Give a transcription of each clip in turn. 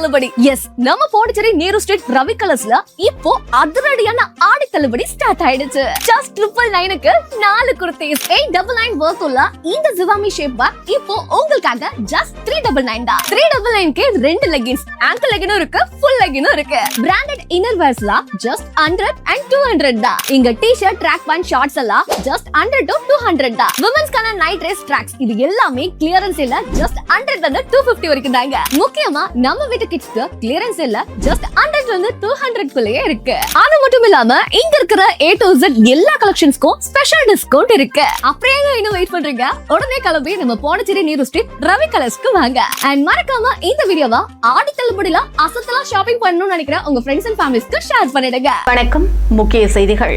தள்ளுபடி. எஸ், நம்ம பாண்டிச்சேரி நேரு ஸ்ட்ரீட் ரவி கலர்ஸ்ல இப்போ அதிரடியான ஆடி தள்ளுபடி ஸ்டார்ட் ஆயிடுச்சு. ஜஸ்ட் 999க்கு 4 குர்தீஸ். 899 வர்த் உள்ள இந்த ஜிவாமி ஷேப் பேக் இப்போ உங்களுக்காக ஜஸ்ட் 399 தான். 399க்கு 2 லெகின்ஸ், ஆங்கிள் லெகினும் இருக்கு, ஃபுல் லெகினும் இருக்கு. பிராண்டட் இன்னர் வேர்ஸ்ல ஜஸ்ட் 100 and 200 தான். இங்க டி-ஷர்ட், ட்ராக் பேண்ட், ஷார்ட்ஸ் எல்லாம் ஜஸ்ட் 100 to 200 தான். விமென்ஸ்க்கான நைட் ட்ரெஸ், ட்ராக்ஸ் இது எல்லாமே கிளியரன்ஸ் இல்ல ஜஸ்ட் 100 ல இருந்து 250 வரைக்கும் தாங்க. முக்கியமா நம்ம வீட்டு கிட்ஸ்க்கு கிளியரன்ஸ் இல்ல ஜஸ்ட் 100 ல இருந்து 200 குள்ளேயே இருக்கு. அது மட்டும் இல்லாம இங்க இருக்கிற A to Z எல்லா கலெக்ஷன்ஸ்க்கும் ஸ்பெஷல் டிஸ்கவுண்ட் இருக்கு. அப்படியே இன்னும் வெயிட் பண்றீங்க? உடனே கிளம்பி நம்ம பாண்டிச்சேரி நேரு ஸ்ட்ரீட் ரவி கலர்ஸ்க்கு வாங்க. அண்ட் மறக்காம இந்த வீடியோவை ஆடி தள்ளுபடியில அசத்தலா ஷாப்பிங் பண்ணணும்னு நினைக்கிற உங்க ஃப்ரெண்ட்ஸ் அண்ட் ஃபேமிலிஸ்க்கு ஷேர் பண்ணிடுங்க. வணக்கம். முக்கிய செய்திகள்.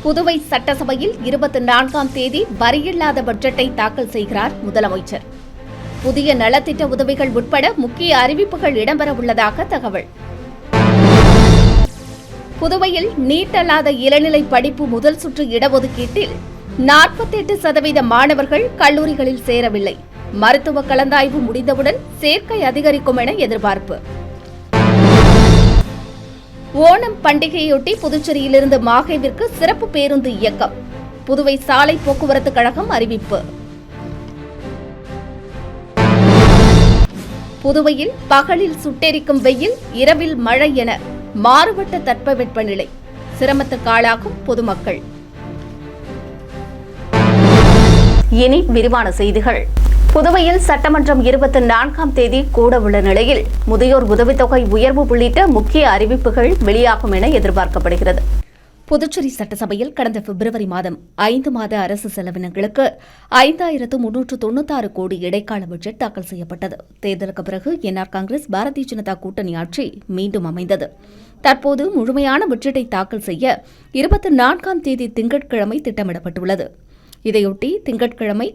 புதுவை சட்டசபையில் 24ஆம் தேதி வரியில்லாத பட்ஜெட்டை தாக்கல் செய்கிறார் முதலமைச்சர். புதிய நலத்திட்ட உதவிகள் உட்பட முக்கிய அறிவிப்புகள் இடம்பெற உள்ளதாக தகவல். புதுவையில் நீட் அல்லாத இளநிலை படிப்பு முதல் சுற்று இடஒதுக்கீட்டில் 48% மாணவர்கள் கல்லூரிகளில் சேரவில்லை. மருத்துவ கலந்தாய்வு முடிந்தவுடன் சேர்க்கை அதிகரிக்கும் என எதிர்பார்ப்பு. ஓணம் பண்டிகையொட்டி புதுச்சேரியிலிருந்து மாஹேவிற்கு சிறப்பு பேருந்து இயக்கம். புதுவை சாலை போக்குவரத்து கழகம் அறிவிப்பு. புதுவையில் பகலில் சுட்டெரிக்கும் வெயில், இரவில் மழை என மாறுபட்ட தட்பவெப்பநிலை. சிரமத்துக்கு ஆளாகும் பொதுமக்கள். இனி விரிவான செய்திகள். புதுவையில் சட்டமன்றம் 24ஆம் தேதி கூட உள்ள நிலையில் முதியோர் உதவித்தொகை உயர்வு உள்ளிட்ட முக்கிய அறிவிப்புகள் வெளியாகும் என எதிர்பார்க்கப்படுகிறது. புதுச்சேரி சட்டசபையில் கடந்த பிப்ரவரி மாதம் 5 மாத அரசு செலவினங்களுக்கு 5396 கோடி இடைக்கால பட்ஜெட் தாக்கல் செய்யப்பட்டது. தேர்தலுக்கு பிறகு என்ஆர் காங்கிரஸ் பாரதிய ஜனதா கூட்டணி ஆட்சி மீண்டும் அமைந்தது. தற்போது முழுமையான பட்ஜெட்டை தாக்கல் செய்ய 24ஆம் தேதி திங்கட்கிழமை திட்டமிடப்பட்டுள்ளது. இதையொட்டி திங்கட்கிழமை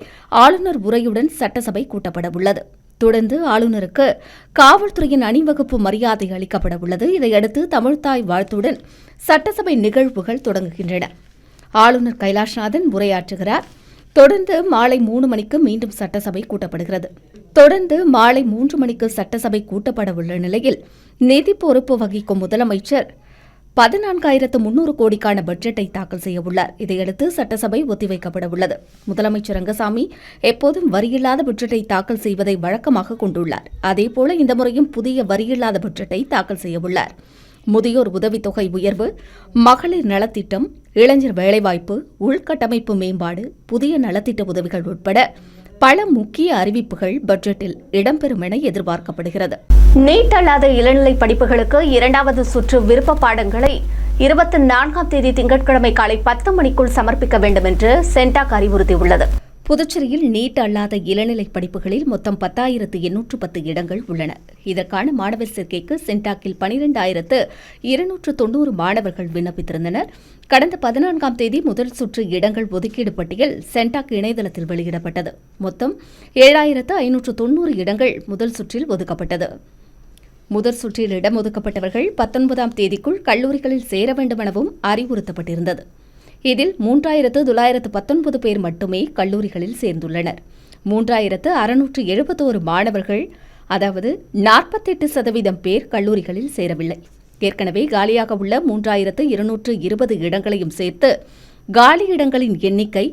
ஆளுநர் உரையுடன் சட்டசபை கூட்டப்பட உள்ளது. தொடர்ந்து ஆளுநருக்கு காவல்துறையின் அணிவகுப்பு மரியாதை அளிக்கப்பட உள்ளது. இதையடுத்து தமிழ்த்தாய் வாழ்த்துடன் சட்டசபை நிகழ்வுகள் தொடங்குகின்றன. ஆளுநர் கைலாஷ்நாதன் உரையாற்றுகிறார். தொடர்ந்து மாலை 3 மணிக்கு மீண்டும் சட்டசபை கூட்டப்படுகிறது. தொடர்ந்து மாலை 3 மணிக்கு சட்டசபை கூட்டப்பட உள்ள நிலையில் நிதி பொறுப்பு வகிக்கும் முதலமைச்சர் 14,300 கோடிக்கான பட்ஜெட்டை தாக்கல் செய்ய உள்ளார். இதையடுத்து சட்டசபை ஒத்திவைக்கப்பட உள்ளது. முதலமைச்சர் ரங்கசாமி எப்போதும் வரியில்லாத பட்ஜெட்டை தாக்கல் செய்வதை வழக்கமாக கொண்டுள்ளார். அதேபோல இந்த முறையும் புதிய வரியில்லாத பட்ஜெட்டை தாக்கல் செய்ய உள்ளார். முதியோர் உதவித்தொகை உயர்வு, மகளிர் நலத்திட்டம், இளைஞர் வேலைவாய்ப்பு, உள்கட்டமைப்பு மேம்பாடு, புதிய நலத்திட்ட உதவிகள் உட்பட பல முக்கிய அறிவிப்புகள் பட்ஜெட்டில் இடம்பெறும் என எதிர்பார்க்கப்படுகிறது. நீட் அல்லாத இளநிலை படிப்புகளுக்கு 2வது சுற்று விருப்ப பாடங்களை 24ஆம் தேதி திங்கட்கிழமை காலை 10 மணிக்குள் சமர்ப்பிக்க வேண்டும் என்று சென்டாக் அறிவுறுத்தியுள்ளது. புதுச்சேரியில் நீட் அல்லாத இளநிலை படிப்புகளில் மொத்தம் 10,810 இடங்கள் உள்ளன. இதற்கான மாணவர் சேர்க்கைக்கு சென்டாக்கில் 12,290 மாணவர்கள் விண்ணப்பித்திருந்தனர். கடந்த 14ஆம் தேதி முதல் சுற்று இடங்கள் ஒதுக்கீடு பட்டியல் சென்டாக் இணையதளத்தில் வெளியிடப்பட்டது. மொத்தம் 7,590 இடங்கள் முதல் சுற்றில் ஒதுக்கப்பட்டது. முதல் சுற்றில் இடம் ஒதுக்கப்பட்டவர்கள் 19ஆம் தேதிக்குள் கல்லூரிகளில் சேர வேண்டும் எனவும் அறிவுறுத்தப்பட்டிருந்தது. இதில் 3,919 பேர் மட்டுமே கல்லூரிகளில் சேர்ந்துள்ளனர். 3,671 மாணவர்கள், அதாவது 48% பேர் கல்லூரிகளில் சேரவில்லை. ஏற்கனவே காலியாக உள்ள 3,220 இடங்களையும் சேர்த்து காலி இடங்களின் எண்ணிக்கை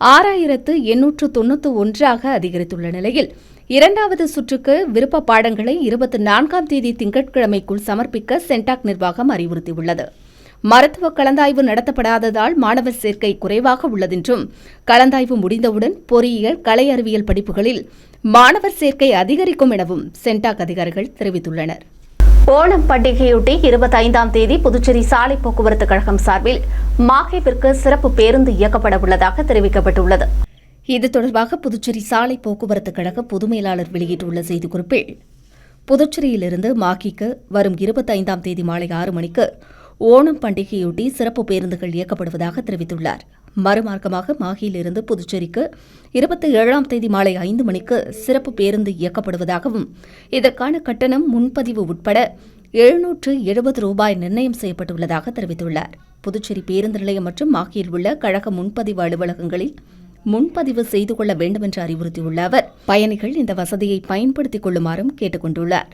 6,891 அதிகரித்துள்ள நிலையில் 2வது சுற்றுக்கு விருப்ப பாடங்களை 24ஆம் தேதி திங்கட்கிழமைக்குள் சமர்ப்பிக்க சென்டாக் நிர்வாகம் அறிவுறுத்தியுள்ளது. மருத்துவ கலந்தாய்வு நடத்தப்படாததால் மாணவர் சேர்க்கை குறைவாக உள்ளதென்றும், கலந்தாய்வு முடிந்தவுடன் பொறியியல், கலை அறிவியல் படிப்புகளில் மாணவர் சேர்க்கை அதிகரிக்கும் எனவும் சென்டாக் அதிகாரிகள் தெரிவித்துள்ளனர். ஓணம் பண்டிகையொட்டி 25ஆம் தேதி புதுச்சேரி சாலை போக்குவரத்து கழகம் சார்பில் மாஹேவிற்கு சிறப்பு பேருந்து இயக்கப்பட உள்ளதாக தெரிவிக்கப்பட்டுள்ளது. இது தொடர்பாக புதுச்சேரி சாலை போக்குவரத்து கழக பொது மேலாளர் வெளியிட்டுள்ள செய்திக்குறிப்பில், புதுச்சேரியிலிருந்து மாஹிக்கு வரும் 25ஆம் தேதி மாலை 6 மணிக்கு ஓணம் பண்டிகையொட்டி சிறப்பு பேருந்துகள் இயக்கப்படுவதாக தெரிவித்துள்ளார். மறுமார்க்கமாக மாஹியிலிருந்து புதுச்சேரிக்கு 27ஆம் தேதி மாலை 5 மணிக்கு சிறப்பு பேருந்து இயக்கப்படுவதாகவும், இதற்கான கட்டணம் முன்பதிவு உட்பட ரூபாய் 770 நிர்ணயம் செய்யப்பட்டுள்ளதாக தெரிவித்துள்ளார். புதுச்சேரி பேருந்து நிலையம் மற்றும் மாஹியில் உள்ள கழக முன்பதிவு அலுவலகங்களில் முன்பதிவு செய்து கொள்ள வேண்டும் என்று அறிவுறுத்தியுள்ள அவர், பயணிகள் இந்த வசதியை பயன்படுத்திக் கொள்ளுமாறும் கேட்டுக் கொண்டுள்ளார்.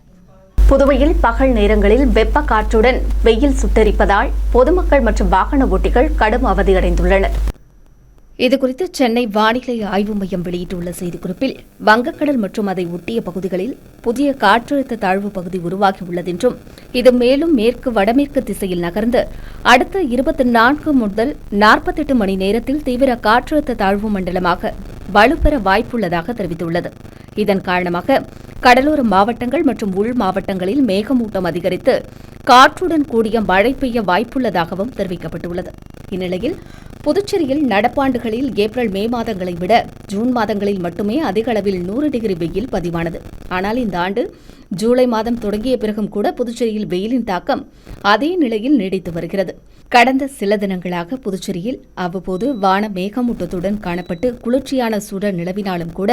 புதுவையில் பகல் நேரங்களில் வெப்ப காற்றுடன் வெயில் சுட்டெரிப்பதால் பொதுமக்கள் மற்றும் வாகன ஓட்டிகள் கடும் அவதியடைந்துள்ளனர். இதுகுறித்து சென்னை வானிலை ஆய்வு மையம் வெளியிட்டுள்ள செய்திக்குறிப்பில் வங்கக்கடல் மற்றும் அதை ஒட்டிய பகுதிகளில் புதிய காற்றழுத்த தாழ்வு பகுதி உருவாகியுள்ளது என்றும் இது மேலும் மேற்கு வடமேற்கு திசையில் நகர்ந்து அடுத்த 24 முதல் 48 மணி நேரத்தில் தீவிர காற்றழுத்த தாழ்வு மண்டலமாக வலுப்பெற வாய்ப்புள்ளதாக தெரிவித்துள்ளது. இதன் காரணமாக கடலோர மாவட்டங்கள் மற்றும் உள் மாவட்டங்களில் மேகமூட்டம் அதிகரித்து காற்றுடன் கூடிய மழை பெய்ய வாய்ப்புள்ளதாகவும் தெரிவிக்கப்பட்டுள்ளது. இந்நிலையில் புதுச்சேரியில் நடப்பாண்டுகளில் ஏப்ரல் மே மாதங்களை விட ஜூன் மாதங்களில் மட்டுமே அதிக அளவில் 100 டிகிரி வெயில் பதிவானது. ஆனால் இந்த ஆண்டு ஜூலை மாதம் தொடங்கிய பிறகும் கூட புதுச்சேரியில் வெயிலின் தாக்கம் அதே நிலையில் நீடித்து வருகிறது. கடந்த சில தினங்களாக புதுச்சேரியில் அவ்வப்போது வான மேகமூட்டத்துடன் காணப்பட்டு குளிர்ச்சியான சூழல் நிலவினாலும் கூட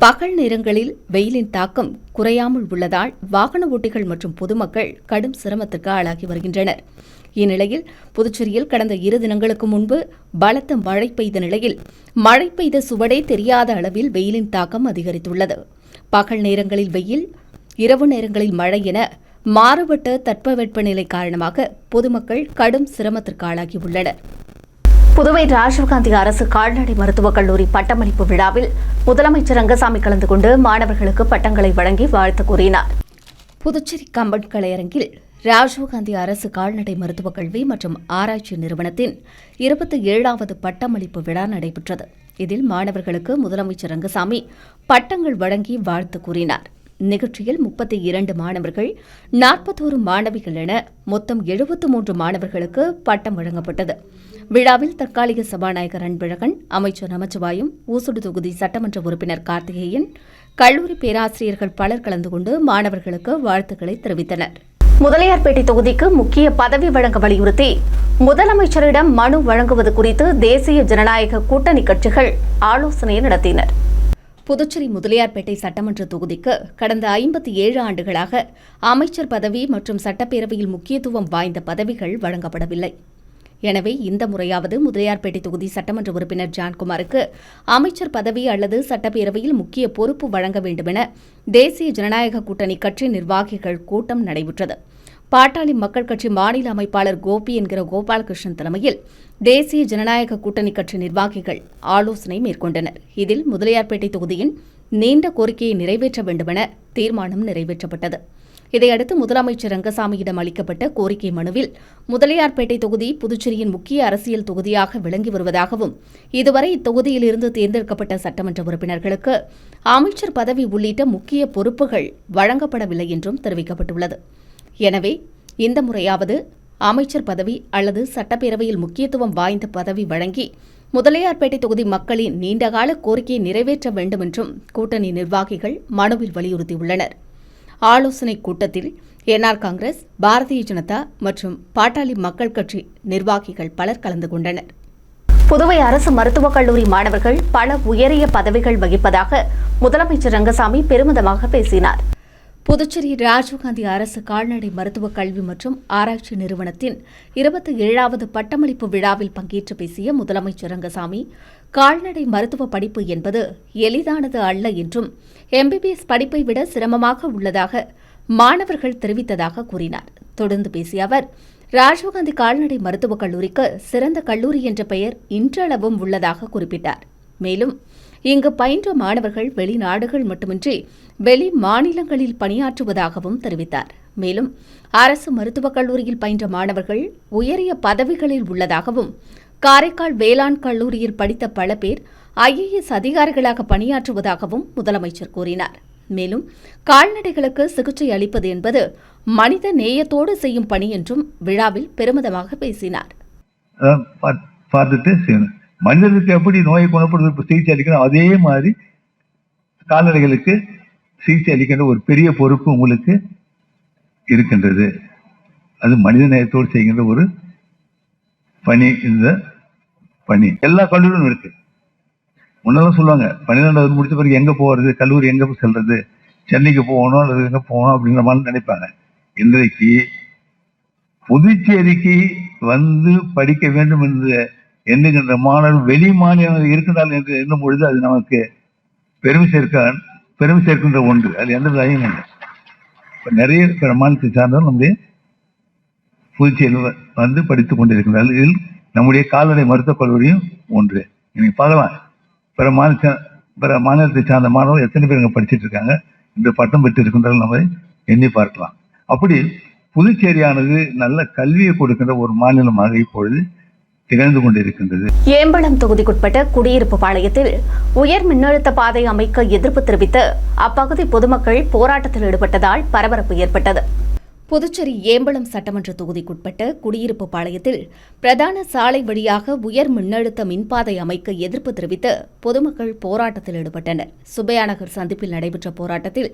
பகல் நேரங்களில் வெயிலின் தாக்கம் குறையாமல் உள்ளதால் வாகன ஓட்டிகள் மற்றும் பொதுமக்கள் கடும் சிரமத்திற்கு ஆளாகி வருகின்றனர். இந்நிலையில் புதுச்சேரியில் கடந்த 2 தினங்களுக்கு முன்பு பலத்த மழை பெய்த நிலையில் மழை பெய்த சுவடே தெரியாத அளவில் வெயிலின் தாக்கம் அதிகரித்துள்ளது. பகல் நேரங்களில் வெயில், இரவு நேரங்களில் மழை என மாறுபட்ட தட்பவெப்பநிலை காரணமாக பொதுமக்கள் கடும் சிரமத்திற்கு ஆளாகியுள்ளனர். புதுவை ராஜீவ்காந்தி அரசு கால்நடை மருத்துவக் கல்லூரி பட்டமளிப்பு விழாவில் முதலமைச்சர் ரங்கசாமி கலந்து கொண்டு மாணவர்களுக்கு பட்டங்களை வழங்கி வாழ்த்து கூறினார். புதுச்சேரி கம்பன் கலையரங்கில் ராஜீவ்காந்தி அரசு கால்நடை மருத்துவக் கல்வி மற்றும் ஆராய்ச்சி நிறுவனத்தின் 27வது பட்டமளிப்பு விழா நடைபெற்றது. இதில் மாணவர்களுக்கு முதலமைச்சர் ரங்கசாமி பட்டங்கள் வழங்கி வாழ்த்து கூறினார். நிகழ்ச்சியில் 32 மாணவர்கள், 41 மாணவிகள் என மொத்தம் 73 மாணவர்களுக்கு பட்டம் வழங்கப்பட்டது. விழாவில் தற்காலிக சபாநாயகர் அன்பழகன், அமைச்சர் நமச்சிவாயம், ஊசுடு தொகுதி சட்டமன்ற உறுப்பினர் கார்த்திகேயன், கல்லூரி பேராசிரியர்கள் பலர் கலந்து கொண்டு மாணவர்களுக்கு வாழ்த்துக்களை தெரிவித்தனர். முதலியார்பேட்டை தொகுதிக்கு முக்கிய பதவி வழங்க வலியுறுத்தி முதலமைச்சரிடம் மனு வழங்குவது குறித்து தேசிய ஜனநாயக கூட்டணி கட்சிகள் ஆலோசனை நடத்தினர். புதுச்சேரி முதலியார்பேட்டை சட்டமன்ற தொகுதிக்கு கடந்த 57 ஆண்டுகளாக அமைச்சர் பதவி மற்றும் சட்டப்பேரவையில் முக்கியத்துவம் வாய்ந்த பதவிகள் வழங்கப்படவில்லை. எனவே இந்த முறையாவது முதலியார்பேட்டை தொகுதி சட்டமன்ற உறுப்பினர் ஜான்குமாருக்கு அமைச்சர் பதவி அல்லது சட்டப்பேரவையில் முக்கிய பொறுப்பு வழங்க வேண்டுமென தேசிய ஜனநாயக கூட்டணி கட்சி நிர்வாகிகள் கூட்டம் நடைபெற்றது. பாட்டாளி மக்கள் கட்சி மாநில அமைப்பாளர் கோபி என்கிற கோபாலகிருஷ்ணன் தலைமையில் தேசிய ஜனநாயக கூட்டணி கட்சி நிர்வாகிகள் ஆலோசனை மேற்கொண்டனர். இதில் முதலியார்பேட்டை தொகுதியின் நீண்ட கோரிக்கையை நிறைவேற்ற வேண்டுமென தீர்மானம் நிறைவேற்றப்பட்டது. இதையடுத்து முதலமைச்சர் ரங்கசாமியிடம் அளிக்கப்பட்ட கோரிக்கை மனுவில் முதலியார்பேட்டை தொகுதி புதுச்சேரியின் முக்கிய அரசியல் தொகுதியாக விளங்கி வருவதாகவும் இதுவரை இத்தொகுதியிலிருந்து தேர்ந்தெடுக்கப்பட்ட சட்டமன்ற உறுப்பினர்களுக்கு அமைச்சர் பதவி உள்ளிட்ட முக்கிய பொறுப்புகள் வழங்கப்படவில்லை என்றும் தெரிவிக்கப்பட்டுள்ளது. எனவே இந்த முறையாவது அமைச்சர் பதவி அல்லது சட்டப்பேரவையில் முக்கியத்துவம் வாய்ந்த பதவி வழங்கி முதலியார்பேட்டை தொகுதி மக்களின் நீண்டகால கோரிக்கையை நிறைவேற்ற வேண்டும் என்றும் கூட்டணி நிர்வாகிகள் மனுவில் வலியுறுத்தியுள்ளனர். ஆலோசனை கூட்டத்தில் என்ஆர் காங்கிரஸ், பாரதிய ஜனதா மற்றும் பாட்டாளி மக்கள் கட்சி நிர்வாகிகள் பலர் கலந்து கொண்டனர். புதுவை அரசு மருத்துவக் கல்லூரி மாணவர்கள் பல உயரிய பதவிகள் வகிப்பதாக முதலமைச்சர் ரங்கசாமி பெருமிதமாக பேசினார். புதுச்சேரி ராஜீவ்காந்தி அரசு கால்நடை மருத்துவக் கல்வி மற்றும் ஆராய்ச்சி நிறுவனத்தின் 27வது பட்டமளிப்பு விழாவில் பங்கேற்று பேசிய முதலமைச்சர் ரங்கசாமி, கால்நடை மருத்துவ படிப்பு என்பது எளிதானது அல்ல என்றும் எம்பிபிஎஸ் படிப்பை விட சிரமமாக உள்ளதாக மாணவர்கள் தெரிவித்ததாக கூறினார். தொடர்ந்து பேசிய அவர், ராஜீவ்காந்தி கால்நடை மருத்துவக் கல்லூரிக்கு சிறந்த கல்லூரி என்ற பெயர் இன்றளவும் உள்ளதாக குறிப்பிட்டார். மேலும் இங்கு பயின்ற மாணவர்கள் வெளிநாடுகள் மட்டுமின்றி வெளி மாநிலங்களில் பணியாற்றுவதாகவும் தெரிவித்தார். மேலும் அரசு மருத்துவக் கல்லூரியில் பயின்ற மாணவர்கள் உயரிய பதவிகளில் உள்ளதாகவும், காரைக்கால் வேளாண் கல்லூரியில் படித்த பல பேர் IAS அதிகாரிகளாக பணியாற்றுவதாகவும் முதலமைச்சர் கூறினார். மேலும் கால்நடைகளுக்கு சிகிச்சை அளிப்பது என்பது மனித நேயத்தோடு செய்யும் பணி என்றும் விழாவில் பெருமிதமாக பேசினார். மனிதர்களுக்கு எப்படி நோயை குணப்படுத்த சிகிச்சை அளிக்கணும், அதே மாதிரி கால்நடைகளுக்கு சிகிச்சை அளிக்கின்ற ஒரு பெரிய பொறுப்பு உங்களுக்கு இருக்கின்றது. அது மனித நேயத்தோடு செய்கின்ற ஒரு பணி. இந்த பணி எல்லா கல்லூரியும் இருக்கு. முன்னெல்லாம் சொல்லுவாங்க, 12வது முடிச்ச பிறகு எங்க போறது, கல்லூரி எங்க செல்றது, சென்னைக்கு போகணும் அல்லது எங்க போகணும் அப்படிங்கிற மாதிரி நினைப்பாங்க. இன்றைக்கு புதுச்சேரிக்கு வந்து படிக்க வேண்டும் என்று எண்ணுகின்ற மாணவர்கள் வெளி மாநிலங்கள் இருக்கிறார்கள் என்று எண்ணும் பொழுது அது நமக்கு பெருமை சேர்க்கின்ற ஒன்று. அது எந்த தயமும் இல்லை. நிறைய பிற மாநிலத்தை சார்ந்தவர்கள் நம்முடைய புதுச்சேரியில் வந்து படித்துக் கொண்டிருக்கின்றார்கள். இதில் நம்முடைய கால்நடை மருத்துவக் கல்லூரியும் ஒன்று. நீங்கள் பார்க்கலாம், பிற மாநிலத்தை சார்ந்த மாணவர்கள் எத்தனை பேர் இங்கே படிச்சுட்டு இருக்காங்க, இந்த பட்டம் பெற்று இருக்கின்றார்கள் நம்ம எண்ணி பார்க்கலாம். அப்படி புதுச்சேரியானது நல்ல கல்வியை கொடுக்கின்ற ஒரு மாநிலமாக இப்பொழுது திகழ்ந்து கொண்டிருக்கின்றது. ஏம்பலம் தொகுதிக்குட்பட்ட குடியிருப்பு பாளையத்தில் உயர் மின்னழுத்த பாதை அமைக்க எதிர்ப்பு தெரிவித்து அப்பகுதி பொதுமக்கள் போராட்டத்தில் ஈடுபட்டதால் பரபரப்பு ஏற்பட்டது. புதுச்சேரி ஏம்பலம் சட்டமன்ற தொகுதிக்குட்பட்ட குடியிருப்பு பாளையத்தில் பிரதான சாலை வழியாக உயர் மின்னழுத்த மின்பாதை அமைக்க எதிர்ப்பு தெரிவித்து பொதுமக்கள் போராட்டத்தில் ஈடுபட்டனர். சுப்பையா நகர் சந்திப்பில் நடைபெற்ற போராட்டத்தில்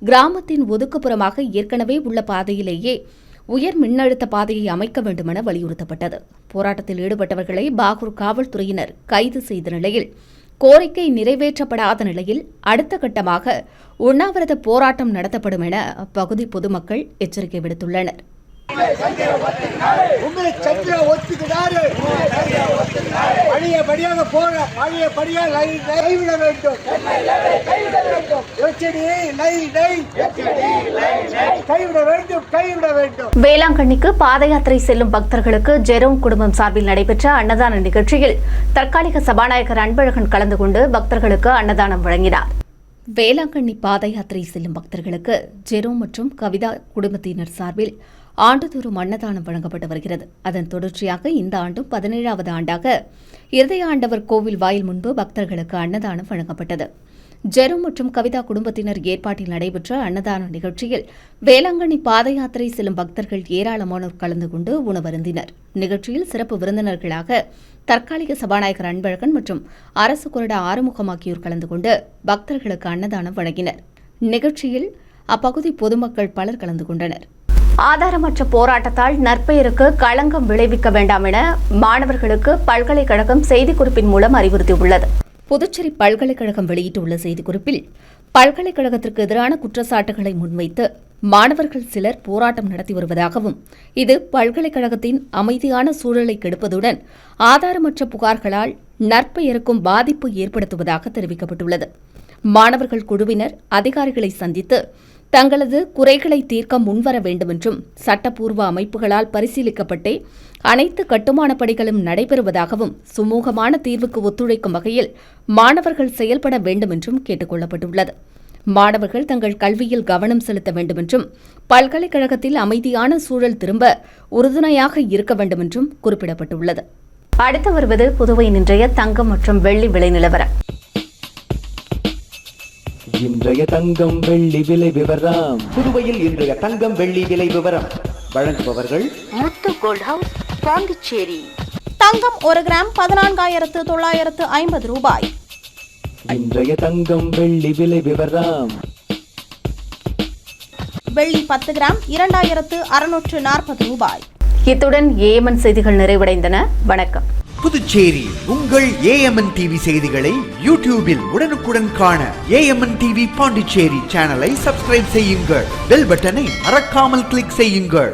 கிராமத்தின் ஒதுக்குப்புறமாக ஏற்கனவே உள்ள பாதையிலேயே உயர் மின்னழுத்த பாதையை அமைக்க வேண்டுமென வலியுறுத்தப்பட்டது. போராட்டத்தில் ஈடுபட்டவர்களை பாகூர் காவல்துறையினர் கைது செய்த நிலையில் கோரிக்கை நிறைவேற்றப்படாத நிலையில் அடுத்த கட்டமாக உண்ணாவிரத போராட்டம் நடத்தப்படும் என அப்பகுதி பொதுமக்கள் எச்சரிக்கை விடுத்துள்ளனர். வேளாங்கண்ணிக்கு பாத யாத்திரை செல்லும் பக்தர்களுக்கு ஜெரோம் குடும்பம் சார்பில் நடைபெற்ற அன்னதான நிகழ்ச்சியில் தற்காலிக சபாநாயகர் அன்பழகன் கலந்து கொண்டு பக்தர்களுக்கு அன்னதானம் வழங்கினார். வேளாங்கண்ணி பாத யாத்திரை செல்லும் பக்தர்களுக்கு ஜெரோம் மற்றும் கவிதா குடும்பத்தினர் சார்பில் ஆண்டுதோறும் அன்னதானம் வழங்கப்பட்டு வருகிறது. அதன் தொடர்ச்சியாக இந்த ஆண்டும் 17வது ஆண்டாக இருதய ஆண்டவர் கோவில் வாயில் முன்பு பக்தர்களுக்கு அன்னதானம் வழங்கப்பட்டது. ஜெரோம் மற்றும் கவிதா குடும்பத்தினர் ஏற்பாட்டில் நடைபெற்ற அன்னதான நிகழ்ச்சியில் வேளாங்கண்ணி பாத யாத்திரை செல்லும் பக்தர்கள் ஏராளமானோர் கலந்து கொண்டு உணவருந்தினர். நிகழ்ச்சியில் சிறப்பு விருந்தினர்களாக தற்காலிக சபாநாயகர் அன்பழகன் மற்றும் அரசு கொறடா ஆறுமுகம் ஆகியோர் கலந்து கொண்டு பக்தர்களுக்கு அன்னதானம் வழங்கினர். நிகழ்ச்சியில் அப்பகுதி பொதுமக்கள் பலர் கலந்து கொண்டனர். ஆதாரமற்ற போராட்டத்தால் நற்பெயருக்கு களங்கம் விளைவிக்க வேண்டாம் என மாணவர்களுக்கு பல்கலைக்கழகம் செய்திக்குறிப்பின் மூலம் அறிவுறுத்தியுள்ளது. புதுச்சேரி பல்கலைக்கழகம் வெளியிட்டுள்ள செய்திக்குறிப்பில், பல்கலைக்கழகத்திற்கு எதிரான குற்றச்சாட்டுகளை முன்வைத்து மாணவர்கள் சிலர் போராட்டம் நடத்தி வருவதாகவும், இது பல்கலைக்கழகத்தின் அமைதியான சூழலை கெடுப்பதுடன் ஆதாரமற்ற புகார்களால் நற்பெயருக்கும் பாதிப்பு ஏற்படுத்துவதாக தெரிவிக்கப்பட்டுள்ளது. மாணவர்கள் குழுவினர் அதிகாரிகளை சந்தித்து தங்களது குறைகளை தீர்க்க முன்வர வேண்டுமென்றும், சட்டப்பூர்வ அமைப்புகளால் பரிசீலிக்கப்பட்டே அனைத்து கட்டுமான பணிகளும் நடைபெறுவதாகவும், சுமூகமான தீர்வுக்கு ஒத்துழைக்கும் வகையில் மாணவர்கள் செயல்பட வேண்டுமென்றும் கேட்டுக் கொள்ளப்பட்டுள்ளது. மாணவர்கள் தங்கள் கல்வியில் கவனம் செலுத்த வேண்டுமென்றும், பல்கலைக்கழகத்தில் அமைதியான சூழல் திரும்ப உறுதுணையாக இருக்க வேண்டுமென்றும் குறிப்பிடப்பட்டுள்ளது. அடுத்து வருவது புதுவையின் இன்றைய தங்கம் மற்றும் வெள்ளி விலை நிலவரம். இன்றைய தங்கம் வெள்ளி விலை விவரம். புதுவையில் இன்றைய தங்கம் வெள்ளி விலை விவரம் வழங்குபவர்கள் முத்து கோல்ட் ஹவுஸ், பாண்டிச்சேரி. தங்கம் 1 கிராம் 14,950 ரூபாய். இன்றைய தங்கம் வெள்ளி விலை விவரம். வெள்ளி 10 கிராம் 2,640 ரூபாய். இத்துடன் ஏஎம்என் செய்திகள் நிறைவடைந்தன. வணக்கம். புதுச்சேரி உங்கள் ஏஎம்என் டிவி செய்திகளை யூடியூபில் உடனுக்குடன் காண ஏஎம்என் டிவி பாண்டிச்சேரி சேனலை சப்ஸ்கிரைப் செய்யுங்கள். பெல் பட்டனை மறக்காமல் கிளிக் செய்யுங்கள்.